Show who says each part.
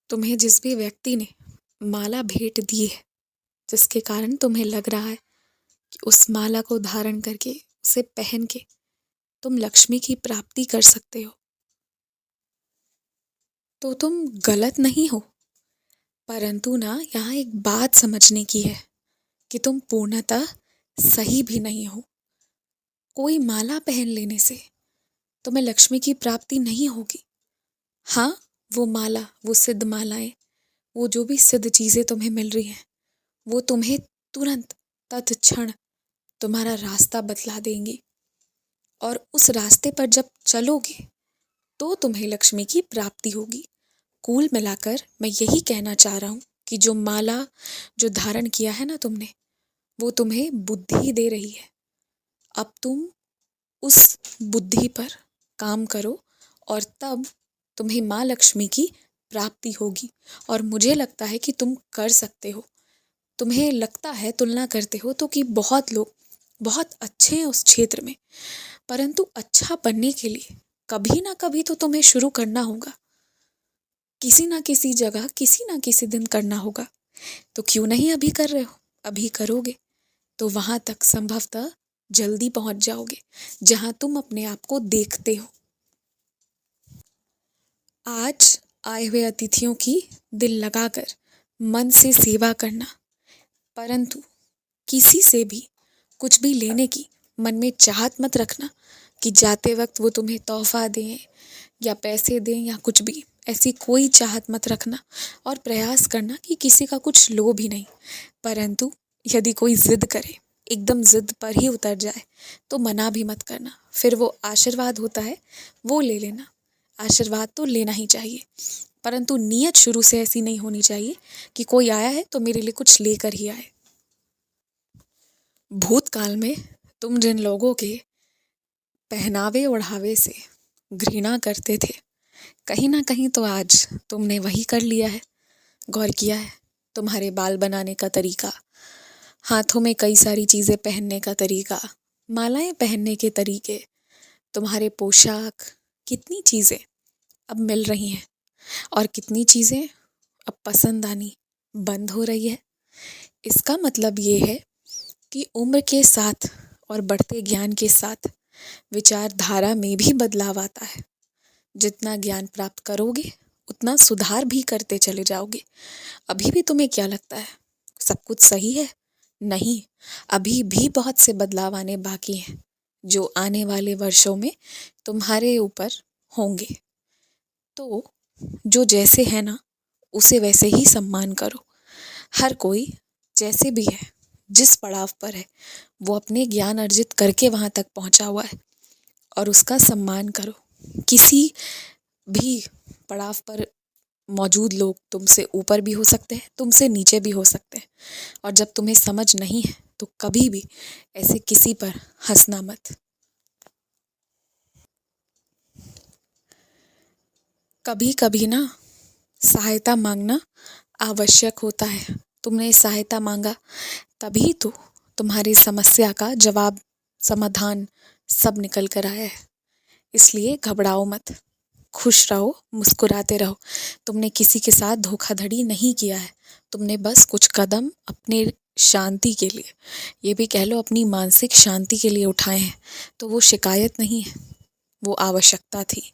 Speaker 1: तुम्हें जिस भी व्यक्ति ने माला भेंट दी है, जिसके कारण तुम्हें लग रहा है कि उस माला को धारण करके, उसे पहन के तुम लक्ष्मी की प्राप्ति कर सकते हो, तो तुम गलत नहीं हो। परंतु ना, यहाँ एक बात समझने की है कि तुम पूर्णतः सही भी नहीं हो। कोई माला पहन लेने से तुम्हें लक्ष्मी की प्राप्ति नहीं होगी। हाँ, वो माला, वो सिद्ध मालाएं, वो जो भी सिद्ध चीजें तुम्हें मिल रही हैं, वो तुम्हें तुरंत तत्क्षण तुम्हारा रास्ता बतला देंगी। और उस रास्ते पर जब चलोगे तो तुम्हें लक्ष्मी की प्राप्ति होगी। कुल मिलाकर मैं यही कहना चाह रहा हूँ कि जो माला जो धारण किया है ना तुमने, वो तुम्हें बुद्धि दे रही है। अब तुम उस बुद्धि पर काम करो और तब तुम्हें माँ लक्ष्मी की प्राप्ति होगी। और मुझे लगता है कि तुम कर सकते हो। तुम्हें लगता है, तुलना करते हो तो कि बहुत लोग बहुत अच्छे हैं उस क्षेत्र में, परंतु अच्छा बनने के लिए कभी ना कभी तो तुम्हें शुरू करना होगा। किसी ना किसी जगह, किसी ना किसी दिन करना होगा। तो क्यों नहीं अभी कर रहे हो? अभी करोगे तो वहां तक संभवतः जल्दी पहुंच जाओगे जहां तुम अपने आप को देखते हो। आज आए हुए अतिथियों की दिल लगाकर मन से सेवा करना, परंतु किसी से भी कुछ भी लेने की मन में चाहत मत रखना कि जाते वक्त वो तुम्हें तोहफा दें या पैसे दें या कुछ भी। ऐसी कोई चाहत मत रखना और प्रयास करना कि किसी का कुछ लो भी नहीं। परंतु यदि कोई जिद करे, एकदम जिद पर ही उतर जाए, तो मना भी मत करना। फिर वो आशीर्वाद होता है, वो ले लेना। आशीर्वाद तो लेना ही चाहिए, परंतु नीयत शुरू से ऐसी नहीं होनी चाहिए कि कोई आया है तो मेरे लिए कुछ लेकर ही आए। भूतकाल में तुम जिन लोगों के पहनावे ओढ़ावे से घृणा करते थे, कहीं ना कहीं तो आज तुमने वही कर लिया है। गौर किया है? तुम्हारे बाल बनाने का तरीका, हाथों में कई सारी चीजें पहनने का तरीका, मालाएं पहनने के तरीके, तुम्हारे पोशाक, कितनी चीजें अब मिल रही हैं और कितनी चीजें अब पसंद आनी बंद हो रही है। इसका मतलब ये है कि उम्र के साथ और बढ़ते ज्ञान के साथ विचारधारा में भी बदलाव आता है। जितना ज्ञान प्राप्त करोगे उतना सुधार भी करते चले जाओगे। अभी भी तुम्हें क्या लगता है सब कुछ सही है? नहीं, अभी भी बहुत से बदलाव आने बाकी हैं, जो आने वाले वर्षों में तुम्हारे ऊपर होंगे। तो जो जैसे है ना, उसे वैसे ही सम्मान करो। हर कोई जैसे भी है, जिस पड़ाव पर है, वो अपने ज्ञान अर्जित करके वहां तक पहुंचा हुआ है और उसका सम्मान करो। किसी भी पड़ाव पर मौजूद लोग तुमसे ऊपर भी हो सकते हैं, तुमसे नीचे भी हो सकते हैं। और जब तुम्हें समझ नहीं है तो कभी भी ऐसे किसी पर हंसना मत। कभी कभी ना, सहायता मांगना आवश्यक होता है। तुमने सहायता मांगा तभी तो तुम्हारी समस्या का जवाब, समाधान सब निकल कर आया है। इसलिए घबराओ मत, खुश रहो, मुस्कुराते रहो। तुमने किसी के साथ धोखाधड़ी नहीं किया है। तुमने बस कुछ कदम अपने शांति के लिए, ये भी कह लो अपनी मानसिक शांति के लिए उठाए हैं। तो वो शिकायत नहीं है, वो आवश्यकता थी।